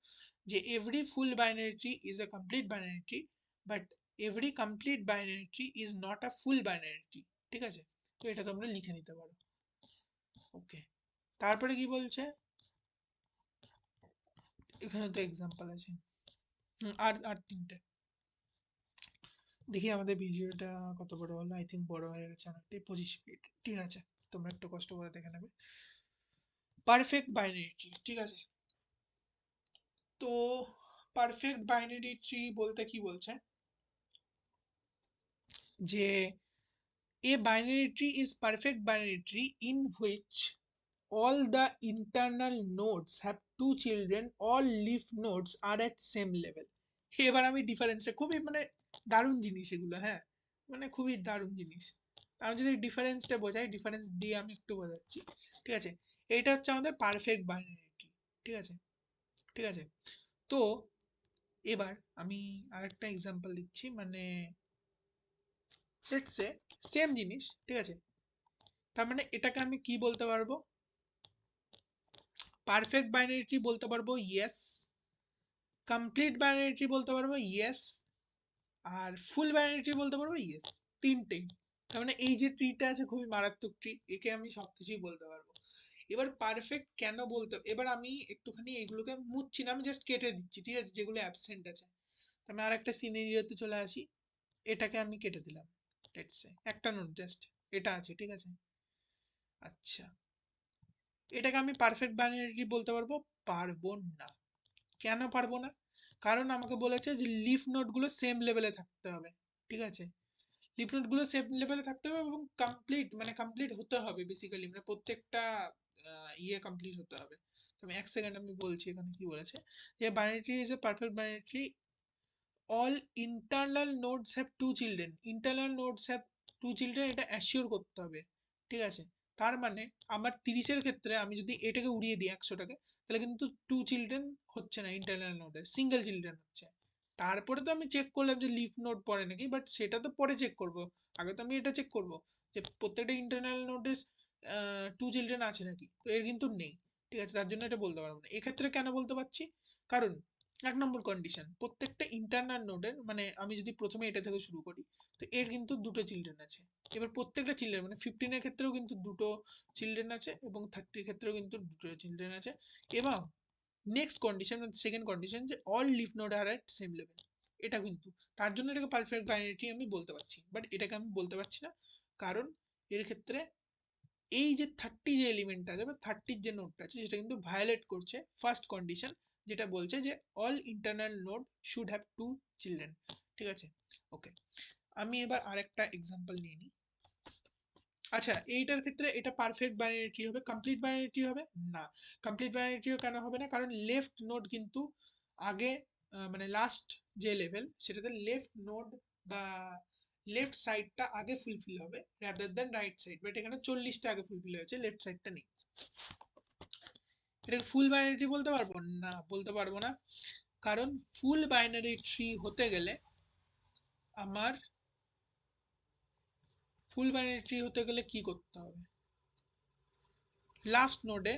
S1: যে every full binary tree is a complete binary tree, but every complete binary tree is not a full binary tree. ঠিক আছে, তো এটা তোমরা লিখে নিতে পারো। ওকে, তারপরে কি বলছে, এখানে তো এক্সাম্পল আছে। আর আর তিনটে দেখি আমাদের ভিডিওটা কত বড় হলো। আই থিঙ্ক বড় হয়ে গেছে অনেকটাই, 25 মিনিট। ঠিক আছে, তোমরা একটু কষ্ট করে দেখে নেবে। পারফেক্ট বাইনারি ট্রি, ঠিক আছে। তো পারফেক্ট বাইনারি ট্রি বলতে কি বলছে, যে a binary tree is perfect binary tree in which all the internal nodes have two children, all leaf nodes are at same level। এবার আমি ডিফারেন্সটা খুবই মানে দারুণ জিনিস এগুলো, হ্যাঁ, মানে খুবই দারুণ জিনিস। আমি যদি ডিফারেন্সটা বোঝাই, ডিফারেন্স দিয়ে আমি একটু বোঝাচ্ছি। ঠিক আছে, এটা হচ্ছে আমাদের পারফেক্ট বাইনারি ট্রি। ঠিক আছে, ঠিক আছে। তো এবার আমি আরেকটা এক্সাম্পল দিচ্ছি, মানে লেটস সে সেম জিনিস। ঠিক আছে, তার মানে এটাকে আমি কি বলতে পারবো, পারফেক্ট বাইনারি ট্রি বলতে পারবো ইয়েস, কমপ্লিট বাইনারি ট্রি বলতে পারবো ইয়েস, আর ফুল বাইনারি ট্রি বলতে পারবো ইয়েস। তিনটেই। তার মানে এই যে ট্রিটা আছে খুবই মারাত্মক ট্রি, একে আমি সবকিছুই বলতে পারবো। এবার পারফেক্ট কেন বলতে, এবার আমি একটুখানি এগুলোকে মুছছি না, আমি জাস্ট কেটে দিচ্ছি। ঠিক আছে, যেগুলো অ্যাবসেন্ট আছে। আমি আর একটা সিনারিওতে চলে আসি, এটাকে আমি কেটে দিলাম। লেটস সে একটা নোট জাস্ট এটা আছে। ঠিক আছে, আচ্ছা, এটাকে আমি পারফেক্ট বাইনারি বলতে পারবো? পারবো না। কেন পারবো না? কারণ আমাকে বলেছে যে লিফ নোড গুলো সেম লেভেলে থাকতে হবে। ঠিক আছে, লিফ নোড গুলো সেম লেভেলে থাকতে হবে এবং কমপ্লিট মানে কমপ্লিট হতে হবে, বেসিক্যালি মানে প্রত্যেকটা ইয়ে কমপ্লিট হতে হবে। তো আমি এক সেকেন্ড আমি বলছি এখানে কি বলেছে, যে binary tree is A perfect binary tree all internal nodes have two children, internal nodes have two children, এটা অ্যাসিওর করতে হবে। ঠিক আছে, তার মানে আমার 30-এর ক্ষেত্রে আমি যদি এটাকে উড়িয়ে দিই 100টাকে, তাহলে কিন্তু টু চিলড্রেন হচ্ছে না, ইন্টারনাল নোডের সিঙ্গেল চিলড্রেন হচ্ছে। তারপরে তো আমি চেক করলাম যে লিফ নোড পড়ে নাকি, বাট সেটা তো পরে চেক করব। আগে তো আমি এটা চেক করব যে প্রত্যেকটা ইন্টারনাল নোডের টু চিলড্রেন আছে নাকি, তো এর কিন্তু নেই। ঠিক আছে, তার জন্য এটা বলতে পারবো না। এক্ষেত্রে কেন বলতে পারছি, কারণ 1 নম্বর কন্ডিশন, প্রত্যেকটা ইন্টারনাল নোডের মানে আমি যদি প্রথমে এটা থেকে শুরু করি, তো এর কিন্তু দুটো চিলড্রেন আছে। এবার প্রত্যেকটা চিলড্রেন মানে 15-এর ক্ষেত্রেও কিন্তু দুটো চিলড্রেন আছে এবং 30-এর ক্ষেত্রেও কিন্তু দুটো চিলড্রেন আছে। এবং নেক্সট কন্ডিশন, সেকেন্ড কন্ডিশন, যে অল লিফ নোড আর এট সেম লেভেল। এটা কিন্তু তার জন্য এটাকে পারফেক্ট বাইনারি আমি বলতে পারছি, বাট এটাকে আমি বলতে পারছি না, কারণ এর ক্ষেত্রে এই যে 30 যে এলিমেন্ট আছে বা 30-র যে নোডটা আছে সেটা কিন্তু ভায়োলেট করছে ফার্স্ট কন্ডিশন, যেটা বলছে যে all internal node should have two children. ঠিক আছে, ওকে, আমি এবার আরেকটা এক্সাম্পল নিয়ে নিই। আচ্ছা, এইটার ক্ষেত্রে এটা পারফেক্ট বাইনারি ট্রি হবে, কমপ্লিট বাইনারি ট্রি হবে না। কমপ্লিট বাইনারি ট্রি কেন হবে না, কারণ লেফট নোড কিন্তু আগে মানে লাস্ট যে লেভেল সেটাতে লেফট নোড বা লেফট সাইডটা আগে ফুলফিল হবে rather than right side, but এখানে 40টা আগে ফুলফিল হয়েছে, লেফট সাইডটা নেই। এটাকে ফুল বাইনারি ট্রি বলতে পারবো না, বলতে পারবো না, কারণ ফুল বাইনারি ট্রি হতে গেলে আমার, ফুল বাইনারি ট্রি হতে গেলে কি করতে হবে, লাস্ট নোডে,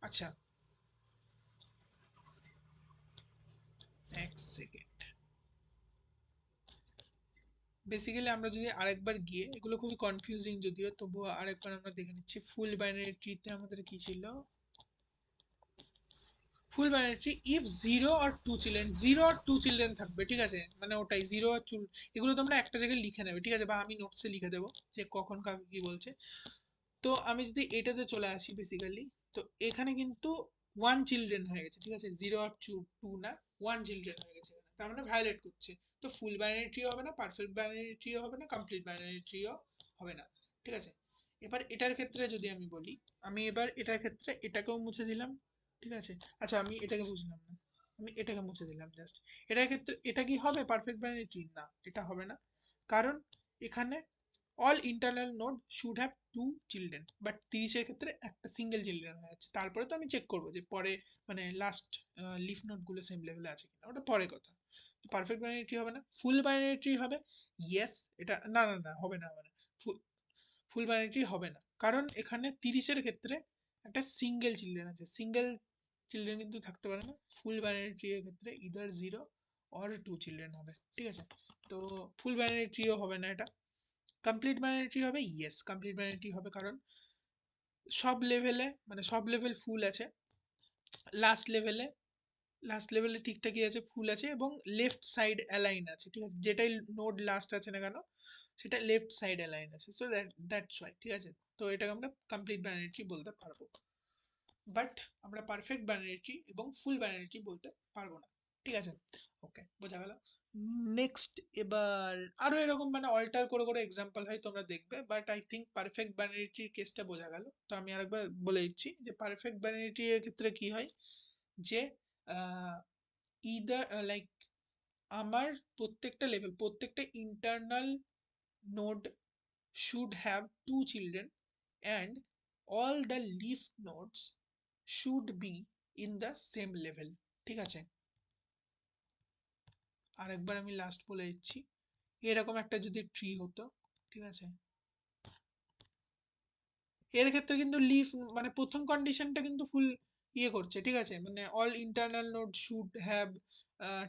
S1: আচ্ছা এক সেকেন্ড, বেসিক্যালি আমরা যদি আরেকবার গিয়ে, এগুলো খুবই কনফিউজিং যদিও, তবুও আরেকবার আমরা দেখে নিচ্ছি ফুল বাইনারি ট্রিতে আমাদের কি ছিল। Full binary tree if zero or two children, zero or two children থাকবে। ঠিক আছে, মানে ওটাই জিরো আর টু, এগুলো তোমরা একটা জায়গায় লিখে নেবে। ঠিক আছে, বা আমি নোটসে লিখে দেবো যে কখন কাকে কি বলছে। তো আমি যদি এটাতে চলে আসি বেসিক্যালি, তো এখানে কিন্তু ওয়ান চিলড্রেন হয়ে গেছে। ঠিক আছে, জিরো আর টু, টু না, ওয়ান চিলড্রেন হয়ে গেছে এখানে, তার মানে ভায়োলেট করছে। তো ফুল বাইনারি ট্রিও হবে না, পারফেক্ট বাইনারি ট্রিও হবে না, কমপ্লিট বাইনারি ট্রিও হবে না। ঠিক আছে, এবার এটার ক্ষেত্রে যদি আমি বলি, আমি এবার এটার ক্ষেত্রে এটাকেও মুছে দিলাম। ঠিক আছে, আচ্ছা আমি এটাকে বুঝলাম না, আমি এটাকে মুছে দিলাম জাস্ট। এটার ক্ষেত্রে এটা কি হবে পারফেক্ট বাইনারি ট্রি? না, এটা হবে না, কারণ এখানে all internal node should have two children, but 30-এর ক্ষেত্রে একটা সিঙ্গেল চিলড্রেন হয়ে যাচ্ছে। তারপরে তো আমি চেক করবো যে পরে মানে লাস্ট লিফ নোড গুলো সেম লেভেলে আছে কিনা, ওটা পরে কথা। পারফেক্ট বাইনারি ট্রি হবে না। ফুল বাইনারি ট্রি হবে, ইয়েস। এটা না না না হবে না, হবে না। ফুল বাইনারি ট্রি হবে না, কারণ এখানে 30-এর ক্ষেত্রে একটা সিঙ্গেল চিলড্রেন আছে, সিঙ্গেল চিলড্রেন কিন্তু থাকতে পারে না। ফুল বাইনারি ট্রি এর ক্ষেত্রে ইদার 0 অর 2 চিলড্রেন হবে, ঠিক আছে। তো ফুল বাইনারি ট্রিও হবে না এটা। কমপ্লিট বাইনারি ট্রি হবে, ইয়েস কমপ্লিট বাইনারি ট্রি হবে, কারণ সব লেভেলে মানে সব লেভেল ফুল আছে, লাস্ট লেভেলে ঠিকঠাকই আছে, ফুল আছে, এবং লেফট সাইড অ্যালাইন আছে, ঠিক আছে। যেটাই নোড লাস্ট আছে না কেন, সেটা লেফট সাইড অ্যালাইন আছে, সো দ্যাটস ওয়াই, ঠিক আছে। তো এটাকে আমরা কমপ্লিট বাইনারি ট্রি বলতে পারবো, বাট আমরা পারফেক্ট বাইনারি ট্রি এবং ফুল বাইনারি ট্রি বলতে পারবো না, ঠিক আছে। ওকে, বোঝা গেল। নেক্সট, এবার আরো এরকম মানে অল্টার করে করে এক্সাম্পল হয়, তোমরা দেখবে, but I think perfect binary ট্রির কেসটা বোঝা গেল। তো আমি আরেকবার বলে দিচ্ছি যে পারফেক্ট বাইনারি ট্রি এর ক্ষেত্রে কি হয়, যে ইদার লাইক আমার প্রত্যেকটা লেভেল, প্রত্যেকটা internal node should have two children, and all the leaf nodes should be in the same level, ঠিক আছে। আরেকবার আমি লাস্ট বলে দিচ্ছি, এরকম একটা যদি ট্রি হতো, ঠিক আছে, এর ক্ষেত্রে কিন্তু লিফ মানে প্রথম কন্ডিশনটা কিন্তু ফুল ইয়ে করছে, ঠিক আছে, মানে all internal node should have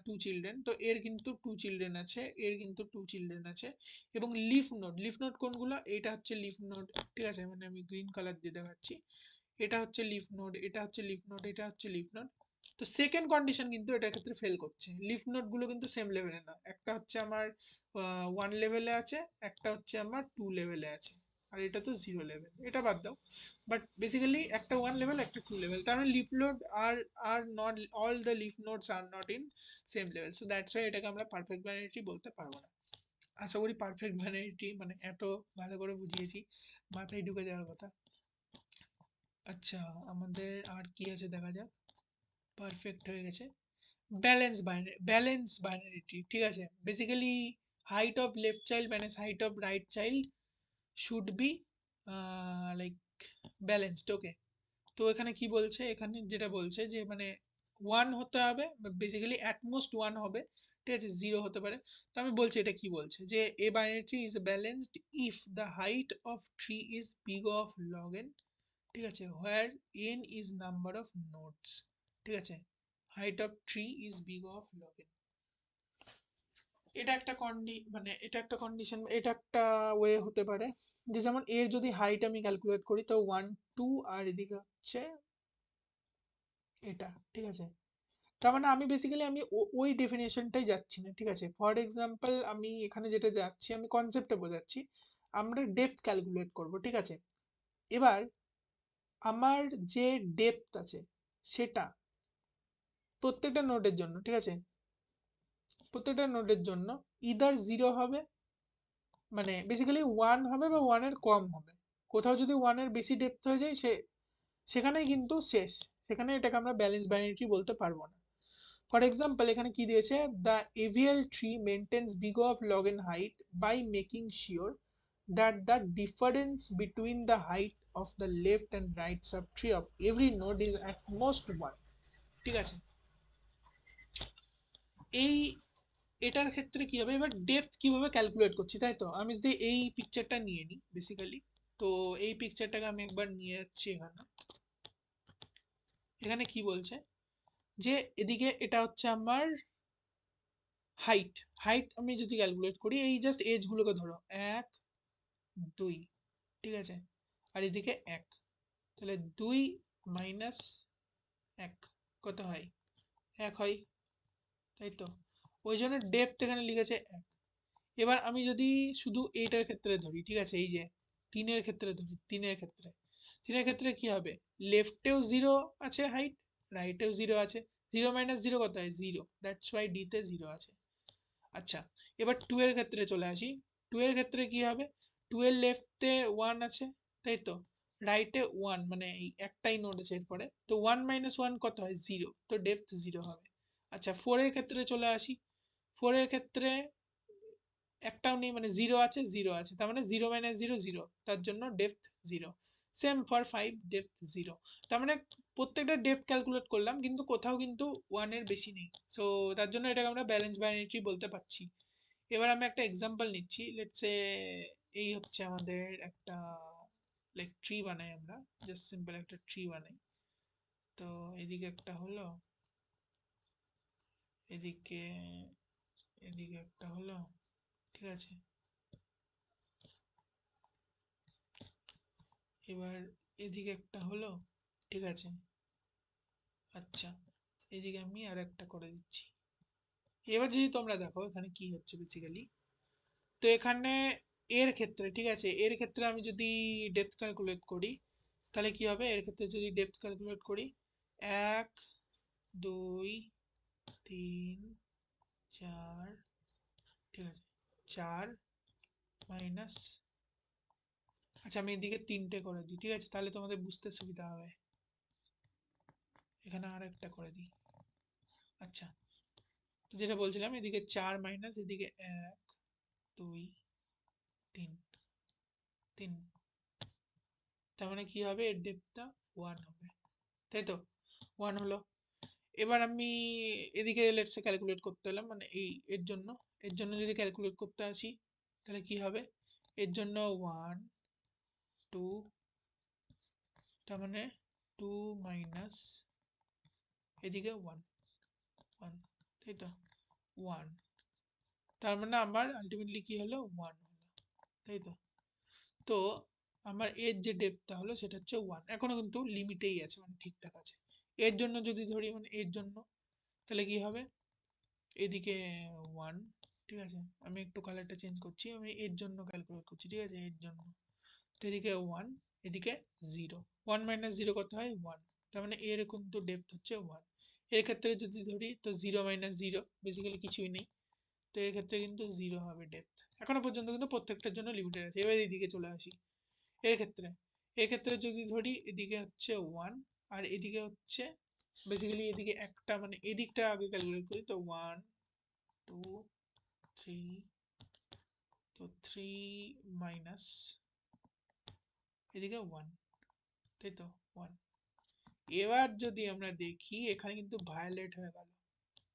S1: two children, তো এর কিন্তু টু চিলড্রেন আছে, এর কিন্তু টু চিলড্রেন আছে। এবং লিফ নোড কোনগুলো, এটা হচ্ছে লিফ নোড, ঠিক আছে, মানে আমি গ্রিন কালার দিয়ে দেখাচ্ছি, এটা হচ্ছে লিফ নোড, এটা হচ্ছে লিফ নোড, এটা হচ্ছে লিফ নোড। তো সেকেন্ড কন্ডিশন কিন্তু এটার ক্ষেত্রে ফেল করছে, লিফ নোড গুলো কিন্তু সেম লেভেলে না, একটা হচ্ছে আমার 1 লেভেলে আছে, একটা হচ্ছে আমার 2 লেভেলে আছে, আর এটা তো 0 লেভেল, এটা বাদ দাও। বাট বেসিক্যালি একটা 1 লেভেল, একটা 2 লেভেল, তার মানে leaf node are not, all the leaf nodes are not in same level, so that's why এটাকে আমরা পারফেক্ট বাইনারি বলতে পারবো না। আশা করি পারফেক্ট বাইনারি মানে এত ভালো করে বুঝিয়েছি, মাথায় ঢুকে যাওয়ার কথা। আচ্ছা, আমাদের আর কি আছে দেখা যাক। পারফেক্ট হয়ে গেছে। ব্যালেন্স বাইনারি ট্রি, ঠিক আছে। Basically height of left child minus height of right child should be like balanced, okay. তো এখানে কি বলছে, এখানে যেটা বলছে যে মানে 1 হতে হবে, বেসিক্যালি অ্যাটমোস্ট 1 হবে, ঠিক আছে, 0 হতে পারে। তো আমি বলছি এটা কি বলছে, যে a binary tree is balanced if the height of tree is big of log n, ঠিক আছে, where n is number of nodes, ঠিক আছে, height of tree is big of log n. এটা একটা মানে এটা একটা কন্ডিশন, এটা একটা ওয়ে হতে পারে, যে যেমন এর যদি হাইট আমি ক্যালকুলেট করি তো 1 2, আর এদিকে হচ্ছে এটা, ঠিক আছে। তার মানে আমি বেসিক্যালি আমি ওই ডেফিনেশনটাই যাচ্ছি না, ঠিক আছে। ফর এক্সাম্পল আমি এখানে যেটা যাচ্ছি, আমি কনসেপ্টটা বোঝাচ্ছি, আমরা ডেপথ ক্যালকুলেট করব, ঠিক আছে। এবার আমার যে ডেপথ আছে সেটা প্রত্যেকটা নোডের জন্য, ঠিক আছে, প্রত্যেকটা নোডের জন্য ইদার 0 হবে, মানে বেসিক্যালি 1 হবে বা 1-এর কম হবে। কোথাও যদি 1-এর বেশি ডেপথ হয়ে যায় সেখানেই কিন্তু শেষ, সেখানে এটাকে আমরা ব্যালেন্স বাইনারি বলতে পারবো না। ফর এক্সাম্পল এখানে কি দিয়েছে, the AVL tree maintains big of log n height by making sure that the difference between the height of the left and right subtree of every node is at most 1, ঠিক আছে। এই এটার ক্ষেত্রে কি হবে, এবার ডেপথ কিভাবে ক্যালকুলেট করছি, তাই তো। আমি যদি এই পিকচারটা নিয়ে নিই বেসিক্যালি, তো এই পিকচারটাকে আমি একবার নিয়ে যাচ্ছি এখানে। এখানে কি বলছে, যে এদিকে এটা হচ্ছে আমার হাইট, আমি যদি ক্যালকুলেট করি, এই জাস্ট এজ গুলোকে ধরো 1 2, ঠিক আছে, আর এদিকে 1, তাহলে 2 মাইনাস 1 কত হয়, 1 হয়, তাই তো। ওই জন্য ডেপথ এখানে লিখেছে 1। এবার আমি যদি শুধু এইটার ক্ষেত্রে ধরি, ঠিক আছে, এই যে 3-এর ক্ষেত্রে ধরি, 3-এর ক্ষেত্রে কি হবে, লেফটেও 0 আছে হাইট, রাইটেও 0 আছে, 0 মাইনাস 0 কত হয় 0, দ্যাটস ওয়াই ডিতে 0 আছে। আচ্ছা, এবার 2 এর ক্ষেত্রে চলে আসি। 2 এর ক্ষেত্রে কি হবে, 2 এর লেফটে 1 আছে, তাই তো, রাইটে 1, মানে এই একটাই নোড আছে এরপরে, তো 1 মাইনাস 1 কত হয় 0, তো ডেপথ 0 হবে। আচ্ছা, 4 এর ক্ষেত্রে চলে আসি। 4 এর ক্ষেত্রে একটাও নেই, মানে 0 আছে 0 আছে, তার মানে 0 মাইনাস 0 0, তার জন্য ডেপথ 0। Same for 5 depth 0। তার মানে প্রত্যেকটা ডেপথ ক্যালকুলেট করলাম কিন্তু কোথাও কিন্তু 1 এর বেশি নেই, সো তার জন্য এটাকে আমরা ব্যালেন্স বাইনারি ট্রি বলতে পারছি। এবার আমি একটা এক্সাম্পল নিচ্ছি, লেটস সে এই হচ্ছে আমাদের একটা লাইক ট্রি বানাই আমরা, জাস্ট সিম্পল একটা ট্রি বানাই। তো এদিকে একটা হলো, এদিকে এদিকে একটা হলো, ঠিক আছে। এবার এদিকে একটা হলো, ঠিক আছে। আচ্ছা, এদিকে আমি আর একটা করে দিচ্ছি। এবার যদি তোমরা দেখো এখানে কি হচ্ছে বেসিক্যালি, তো এখানে এর ক্ষেত্রে, ঠিক আছে, এর ক্ষেত্রে আমি যদি ডেপথ ক্যালকুলেট করি তাহলে কি হবে, এর ক্ষেত্রে যদি ডেপথ ক্যালকুলেট করি 1 2 3 4, ঠিক আছে, 4 মাইনাস, আচ্ছা আমি এদিকে 3টে করে দিই, ঠিক আছে, তাহলে তোমাদের বুঝতে সুবিধা হবে। এখানে আর একটা করে দিই। আচ্ছা, তো যেটা বলছিলাম এদিকে 4 মাইনাস এদিকে 1 2 3 3, তার মানে কি হবে, এর ডেপথটা 1 হবে, তাই তো, 1 হলো। এবার আমি এদিকে লেটসে ক্যালকুলেট করতে হলাম, মানে এই এর জন্য যদি ক্যালকুলেট করতে আসি তাহলে কি হবে, এর জন্য 1 2, তার মানে 2 মাইনাস এদিকে 1 1, তাই তো, 1, তার মানে আমার আলটিমেটলি কি হলো, 1 হলো, তাই তো। তো আমার এর যে ডেপথটা হলো সেটা হচ্ছে 1, এখনো কিন্তু লিমিটেই আছে, মানে ঠিকঠাক আছে। এর জন্য যদি ধরি, মানে এর জন্য, তাহলে কি হবে, এদিকে 1, ঠিক আছে, আমি একটু কালারটা চেঞ্জ করছি, আমি এর জন্য ক্যালকুলেট করছি, ঠিক আছে, এর জন্য। তো এদিকে 1 এদিকে 0, 1 মাইনাস 0 কত হয় 1, তার মানে এর কিন্তু ডেপথ হচ্ছে 1। এর ক্ষেত্রে যদি ধরি তো 0 মাইনাস 0 বেসিক্যালি কিছুই নেই, তো এর ক্ষেত্রে কিন্তু 0 হবে ডেপথ। এখনো পর্যন্ত কিন্তু প্রত্যেকটার জন্য লিমিটেড আছে। এবার এদিকে চলে আসি, এর ক্ষেত্রে এর ক্ষেত্রে যদি ধরি এদিকে হচ্ছে 1 আর এদিকে হচ্ছে বেসিক্যালি এদিকে একটা, মানে এদিকটা আগে ক্যালকুলেট করি, তো 1 2 3, তো 3 মাইনাস এদিকে 1, তাই তো, 1। এবার যদি আমরা দেখি এখানে কিন্তু ভায়োলেট হয়ে গেল,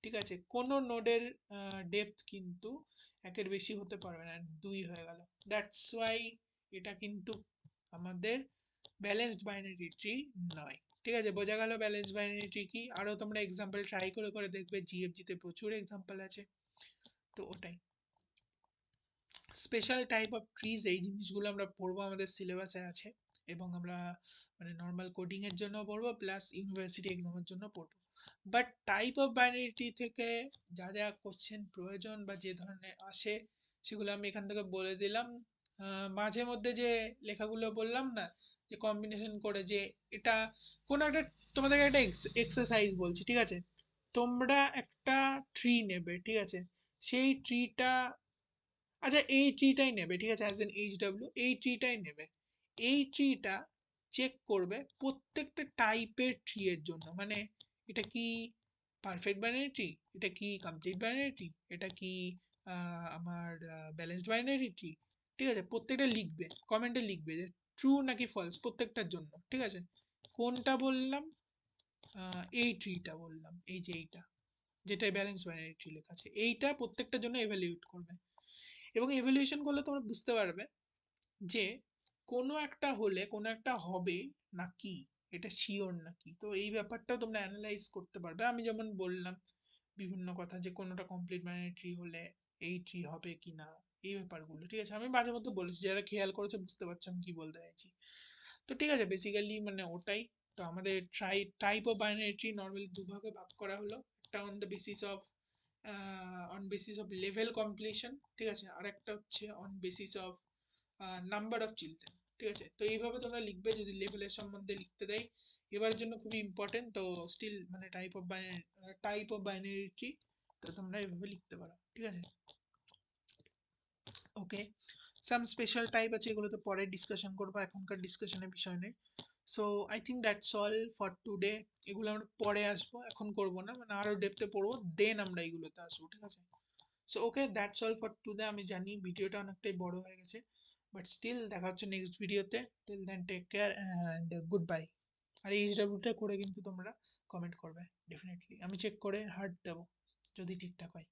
S1: ঠিক আছে, কোনো নোডের ডেপথ কিন্তু 1 এর বেশি হতে পারবে না, 2 হয়ে গেল। দ্যাটস ওয়াই এটা কিন্তু আমাদের ব্যালেন্সড বাইনারি ট্রি নয়। ঠিক আছে, বোঝা গেল ব্যালেন্সড বাইনারি ট্রি কি। আরো তোমরা এক্সাম্পল ট্রাই করে করে দেখবে, জিএফজি তে প্রচুর এক্সাম্পল আছে। তো ওটাই স্পেশাল টাইপ অফ ট্রিজ, এই জিনিসগুলো আমরা পড়বো, আমাদের সিলেবাসে আছে, এবং আমরা মানে নর্মাল কোডিং এর জন্য পড়বো প্লাস ইউনিভার্সিটি এক্সামের জন্য পড়বো। But type of binary tree থেকে যা যা কোশ্চেন প্রয়োজন বা যে ধরনের আসে সেগুলো আমি এখান থেকে বলে দিলাম। মাঝে মধ্যে যে লেখাগুলো বললাম না, যে কম্বিনেশন করে, যে এটা কোনো একটা তোমাদেরকে একটা এক্সারসাইজ বলছি, ঠিক আছে, তোমরা একটা ট্রি নেবে, ঠিক আছে, সেই ট্রিটা, আচ্ছা এই ট্রিটাই নেবে, ঠিক আছে, অ্যাজ এন এইচডব্লিউ এই ট্রিটাই নেবে। এই ট্রিটা চেক করবে প্রত্যেকটা টাইপের ট্রি এর জন্য, মানে এটা কি পারফেক্ট বাইনারি ট্রি, এটা কি কমপ্লিট বাইনারি ট্রি, এটা কি আমার ব্যালেন্সড বাইনারি ট্রি, ঠিক আছে, প্রত্যেকটা লিখবে, কমেন্টে লিখবে যে ট্রু নাকি ফলস প্রত্যেকটার জন্য, ঠিক আছে। কোনটা বললাম, এই ট্রিটা বললাম, এই যে এইটা, যেটাই ব্যালেন্স বাইনারি ট্রি লেখা আছে, এইটা প্রত্যেকটার জন্য এভালুয়েট করবে। এবং এভালুয়েশন করলে তোমরা বুঝতে পারবে যে কোনো একটা হলে কোনো একটা হবে নাকি, এটা শিওর নাকি। তো এই ব্যাপারটাও তোমরা অ্যানালাইজ করতে পারবে। আমি যেমন বললাম বিভিন্ন কথা, যে কোনোটা কমপ্লিট বাইনারি ট্রি হলে এই ট্রি হবে কি না, এই ব্যাপারগুলো, ঠিক আছে, আমি মাঝে মধ্যে বলেছি, যারা খেয়াল করেছে বুঝতে পারছো আমি কি বলতে চাইছি। তো ঠিক আছে, বেসিক্যালি মানে ওটাই। তো আমাদের type of binary tree normally দুভাগে ভাগ করা হলো, একটা on basis of level completion, ঠিক আছে, আর একটা হচ্ছে on basis of number of children, ঠিক আছে। তো এইভাবে তোমরা লিখবে যদি লেভেলের সম্বন্ধে লিখতে দেয়, এবার জন্য খুবই ইম্পর্টেন্ট। তো স্টিল মানে টাইপ অফ বাইনারি ট্রি, তো তোমরা এইভাবে লিখতে পারো, ঠিক আছে। ওকে, সাম স্পেশাল টাইপ আছে, এগুলো তো পরে ডিসকাশন করবো, এখনকার ডিসকাশনের বিষয় নেই। So I think that's all for today. এগুলো আমরা পরে আসবো, এখন করব না, মানে আরো ডেপথে পড়বো, দেন আমরা এগুলোতে আসবো, ঠিক আছে। So okay, that's all for today. আমি জানি ভিডিওটা অনেকটাই বড় হয়ে গেছে, বাট স্টিল দেখা হচ্ছে নেক্সট ভিডিওতে। Till then take care and goodbye. আর এইচডাব্লিউটা করে কিন্তু তোমরা কমেন্ট করবে ডেফিনেটলি, আমি চেক করে হার্ট দেবো যদি ঠিকঠাক হয়।